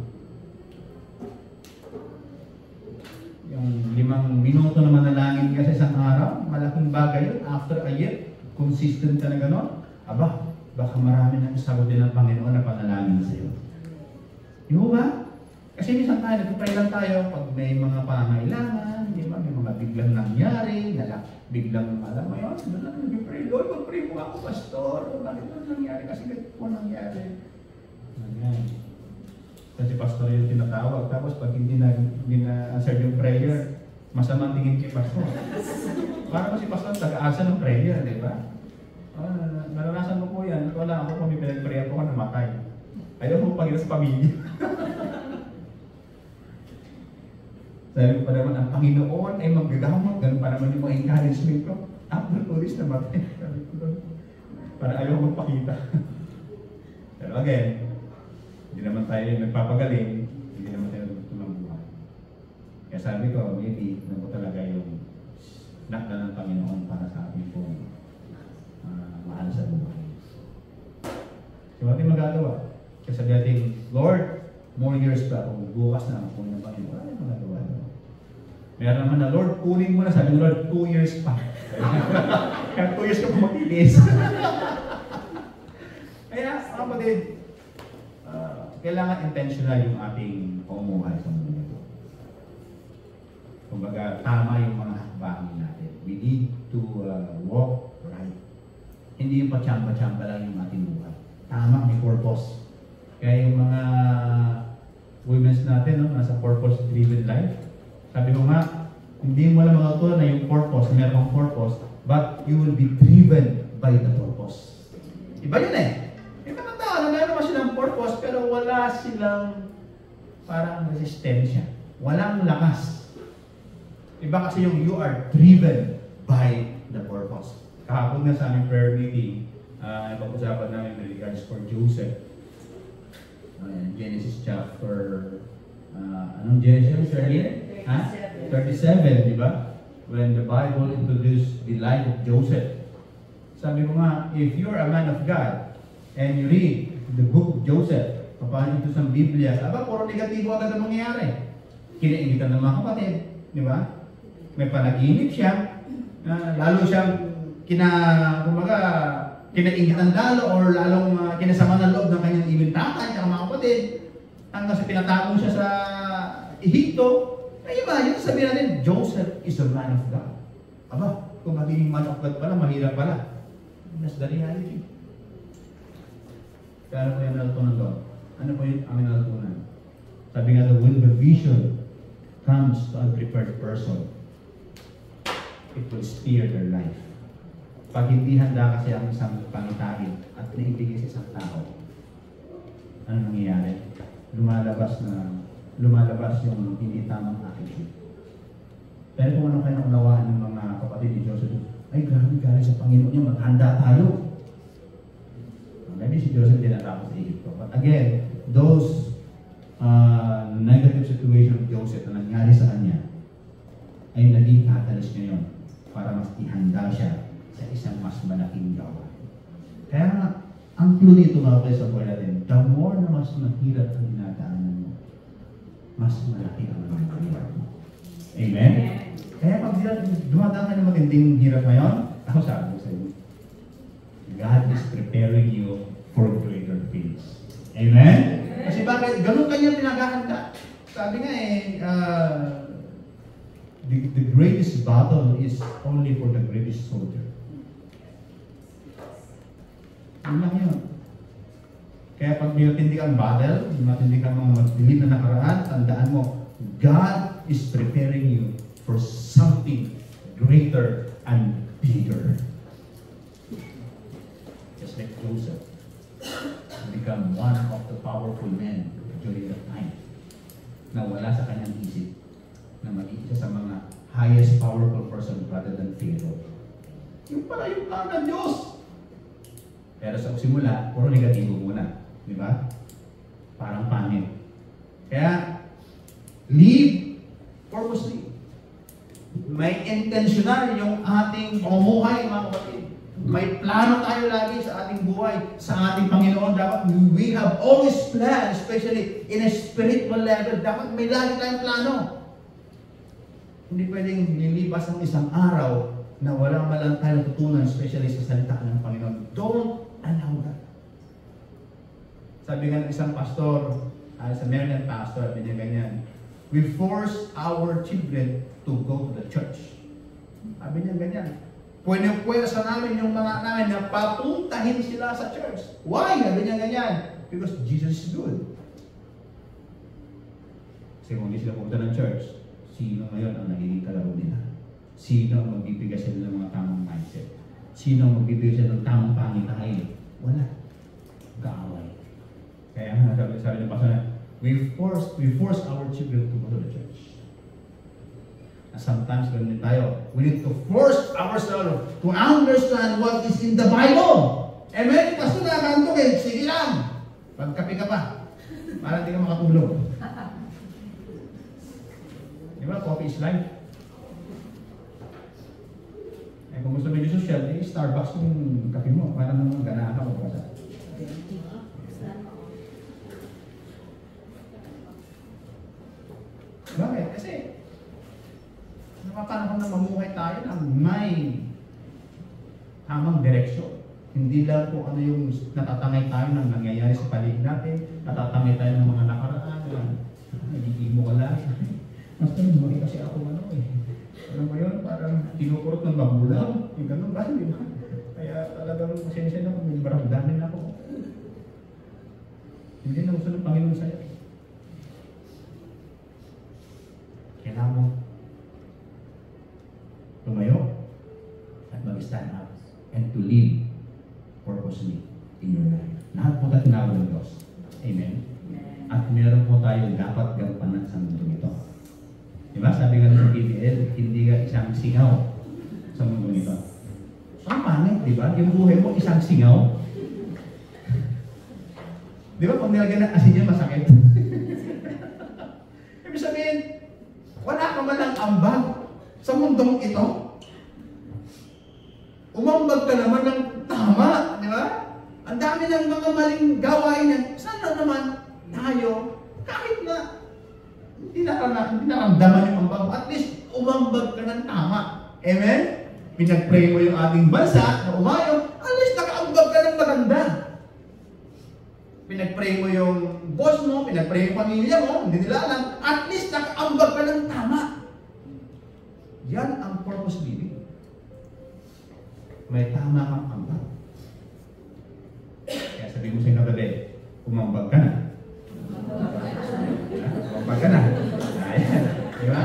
Yung 5 minuto na manalangin kasi isang araw, malaking bagay yun. After a year, consistent ka na gano'n, aba, baka marami nang sagutin ng Panginoon na panalangin sa iyo. Di ba? Kasi minsan tayo, nagpapray lang tayo pag may mga pangailangan, di ba? May mga biglang nangyari, biglang alam mo yun, doon lang nagpapray, Lord, magpray mo ako, Pastor. Bakit doon nangyari? Kasi ganito po nangyari. Ganyan. Kasi Pastor yung tinatawag. Tapos pag hindi na-answer yung prayer, masamang tingin kay Pastor. Para kasi Pastor, taga-asa ng prayer, di ba? Naranasan mo po yan. Wala ako kung may pinag-pray ako namatay. Ayaw mo pag sa pamilya. Sabi ko pa naman, ang Panginoon ay maggagamot. Ganun pa naman yung mga encouragement ko. After 2 days namatay. Sabi ko doon. Para ayaw magpakita. Pero again, hindi naman tayo nagpapagaling. Hindi naman tayo nagtutulong buhay. Kaya sabi ko, maybe, naman talaga yung nakda ng Panginoon para sa ating pong mahal sa buhay. So, ating magagawa. Kasi sabi natin, Lord, more years pa ako. Bukas na ako ng Panginoon. Ano yung magagawa? Meron naman na, Lord, kunin mo na. Sabi ng Lord, 2 years pa. Kaya 2 years ka pa mag-ilis. Kaya, mga kapatid, kailangan intentional yung ating pamumuhay sa mundo. Kumbaga, tama yung mga hakbangin natin. We need to walk right. Hindi yung pachamba-chamba lang yung ating buhay. Tama, may purpose. Kaya yung mga women's natin, no, nasa purpose-driven life, sabi ko nga, hindi mo lang magatutunan na yung purpose, meron kang purpose, but you will be driven by the purpose. Iba yun eh. Yung mga tao na meron pa silang purpose, pero wala silang parang resistensya. Walang lakas. Iba kasi yung you are driven by the purpose. Kahapon nga sa aming prayer meeting, ipag-usapan namin with regards for Joseph. Genesis chapter, anong Genesis earlier? 37, di ba? When the Bible introduced the life of Joseph. Sabi ko nga, if you're a man of God, and you read the book of Joseph, papahan ito sa Biblia, aba, puro negatibo agad ang mangyayari. Kinaingitan ng mga kapatid, di ba? May panaginip siya, lalo siyang kinaingitan lalo or lalong kinasama ng loob ng kanyang ibintangan at mga kapatid hanggang sa pinatapon siya sa Ehipto. Ay iba, yun sabihin natin, Joseph is a man of God. Aba, kung magiging man of God pala, mahirap pala. That's the reality. Kaya ano po yung natutunan doon? Ano po yung aming natutunan? Sabi nga doon, when the vision comes to a prepared person, it will steer their life. Pag hindi handa kasi ang isang pangitain at naibigay sa isang tao, ano nangyayari? Lumalabas yung hindi tamang attitude. Pero kung ano kaya unawaan ng mga kapatid ni Joseph, ay grabe galing sa Panginoon niya, maghanda tayo. Maybe si Joseph din natapos sa Egypto. But again, those negative situation of Joseph na nangyari sa kanya ay naging catalyst ngayon para mas ihanda siya sa isang mas malaking gawa. Kaya nga, ang clue nito mga kayo sa buhay natin, the more na mas mahirap ang dinadaanan mo, mas malaki ang mahirap mo. Amen? Kaya pag dumadaan ka ng matinding hirap ngayon, ako sabi ko sa inyo, God is preparing you for greater things. Amen? Kasi bakit? Ganun kanya pinagahanda. Sabi nga the greatest battle is only for the greatest soldier. Yun lang yun. Kaya pag may matindi kang battle, matindi kang mga madilim na nakaraan, tandaan mo, God is preparing you for something greater and bigger. Just like Joseph become one of the powerful men during that time na wala sa kanyang isip na maging isa sa mga highest powerful person rather than Pharaoh. Yung pala yung plan ng Diyos. Pero sa simula, puro negatibo muna. Di ba? Parang pangit. Kaya, live purposely. May intentional yung ating pamumuhay, mga kapatid. May plano tayo lagi sa ating buhay, sa ating Panginoon. Dapat we have always plans, especially in a spiritual level. Dapat may lagi tayong plano. Hindi pwedeng lilipas ang isang araw na walang malang tayo natutunan, especially sa salita ng Panginoon. Don't allow that. Sabi nga ng isang pastor, sa Maryland pastor, sabi niya ganyan, we force our children to go to the church. Sabi niya ganyan. Pwede-pwede sa namin yung mga namin na papuntahin sila sa church. Why? Sabi niya ganyan. Because Jesus is good. Kasi kung hindi sila pumunta ng church, sino ngayon ang nagiging kalaro nila? Sino ang magbibigay sila ng mga tamang mindset? Sino ang magbibigay sila ng tamang pangitain? Wala. Kaaway. Kaya nga sabi ng pastor na, we force our children to go to the church. Sometimes ganun tayo. We need to force ourselves to understand what is in the Bible. Amen? Pastor na kanto eh. Sige lang. Pagkape ka pa. Para hindi ka makatulog. Di ba? Coffee is life. Eh, kung gusto medyo social, Starbucks yung kape mo. Para naman gana ka magbasa. Bakit? Kasi nakapanahon na mamuhay tayo na may tamang direksyon. Hindi lang po ano yung natatangay tayo ng nangyayari sa paligid natin, natatangay tayo ng mga nakaraan, nagigimo ka lang. Mas lumaki kasi ako Alam mo yun, parang tinukurot ng magulang. Yung ganun ba, di ba? Kaya talagang pasensya na kung may baramdamin ako. Hindi na gusto ng Panginoon sa'yo. Kailangan mo tumayo at mag-stand up and to live purposely in your life. Lahat po tayo tinawag ng Diyos. Amen? At meron po tayo dapat gampanan sa mundo nito. Diba? Sabi nga sa PBL, hindi ka isang singaw sa mundo nito. Ang pangit, diba? Yung buhay mo isang singaw. Diba? Pag nilagyan ng asin niya, masakit. Ibig sabihin, wala ka man ang ambag sa mundong ito. Umambag ka naman ng tama, di ba? Ang dami ng mga maling gawain yan. Sana naman tayo, kahit na hindi naramdaman yung ambag, at least umambag ka ng tama. Amen? Pinag-pray mo yung ating bansa na umayo, at least nakaambag ka ng maganda. Pinag-pray mo yung boss mo, pinag-pray yung pamilya mo, hindi nila alam, at least nakaambag ka ng tama. Yan ang purpose living. May tama kang ambag. Kaya sabi mo sa inyo gabi, umambag ka na. Umambag ka na. Ayan. Diba?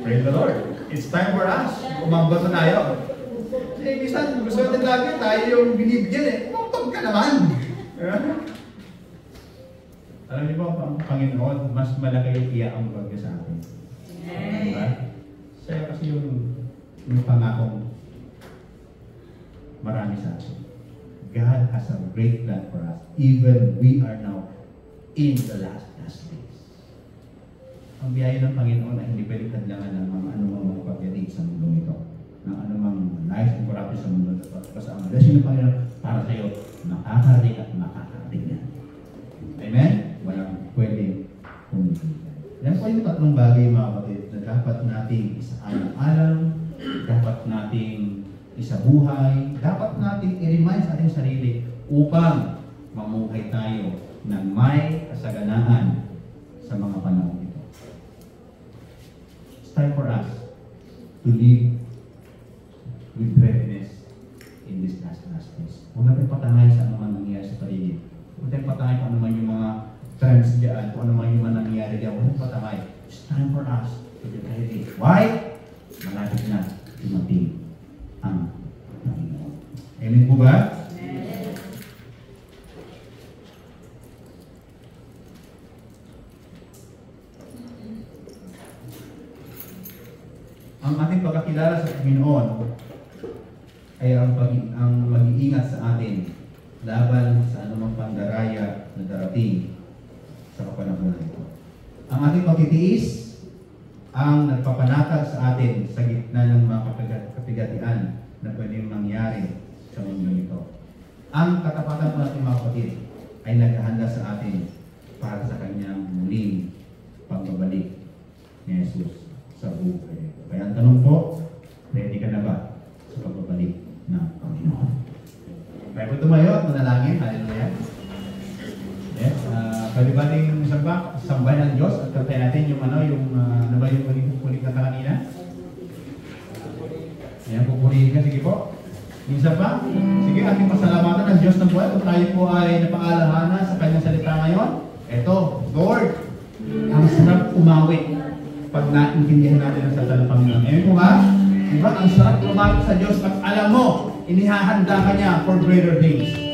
Praise the Lord. It's time for us. Umambag na tayo. Kasi minsan, gusto natin lagi, tayo yung binibigyan eh. Umambag ka naman. Alam niyo ba, ang Panginoon, mas malaki yung iaambag niya sa atin. Diba? Saya kasi yung pangakong marami sa atin. God has a great plan for us. Even we are now in the last days. Ang biyaya ng Panginoon ay hindi pwedeng kadlangan ng mga anumang mga pagdating sa mundo ito. Ng anumang life and corruption sa mundo ito. Basta ang blessing ng Panginoon para sa iyo, makakarating at makakarating yan. Amen? Walang pwedeng kumikitan. Yan po yung tatlong bagay, mga kapatid, na dapat nating isaalang-alang, dapat nating isabuhay, dapat nating i-remind sa ating sarili upang mamuhay tayo ng may kasaganaan sa mga panahon ito. It's time for us to live with readiness in this last days. Huwag natin patangay sa anumang nangyayari sa paligid. Huwag natin patangay kung ano man yung mga trends diyan, kung ano man yung mga nangyayari diyan. Huwag natin patangay. It's time for us to be ready. Why? Malapit na dumating ang Panginoon. Amen po ba? Amen. Ang ating pagkakilala sa Panginoon ay ang mag-iingat sa atin laban sa anumang pandaraya na darating sa kapanahunan ito. Ang ating pagtitiis ang nagpapanatag sa atin sa gitna ng mga kapigatian na pwedeng mangyari sa mundo ito. Ang katapatan po natin, mga kapatid, ay naghahanda sa atin para sa kanyang muling pagbabalik ni Jesus sa buhay. Kaya ang tanong po, ready ka na ba sa pagbabalik ng Panginoon? Kaya po tumayo at manalangin. Hallelujah. Yes, pwede ba natin sambahin ng Diyos at kantayin natin yung ano ba yung huling kanta kanina? Ayan, pupurihin ka. Sige po. Minsan pa? Sige, ating pasalamatan ng Diyos ng buhay. Kung tayo po ay napaalahana sa kanyang salita ngayon, eto, Lord, ang sarap umawit pag naintindihan natin ang salita ng Panginoon. Amen po ba? Diba? Ang sarap umawit sa Diyos at alam mo, inihahanda ka niya for greater things.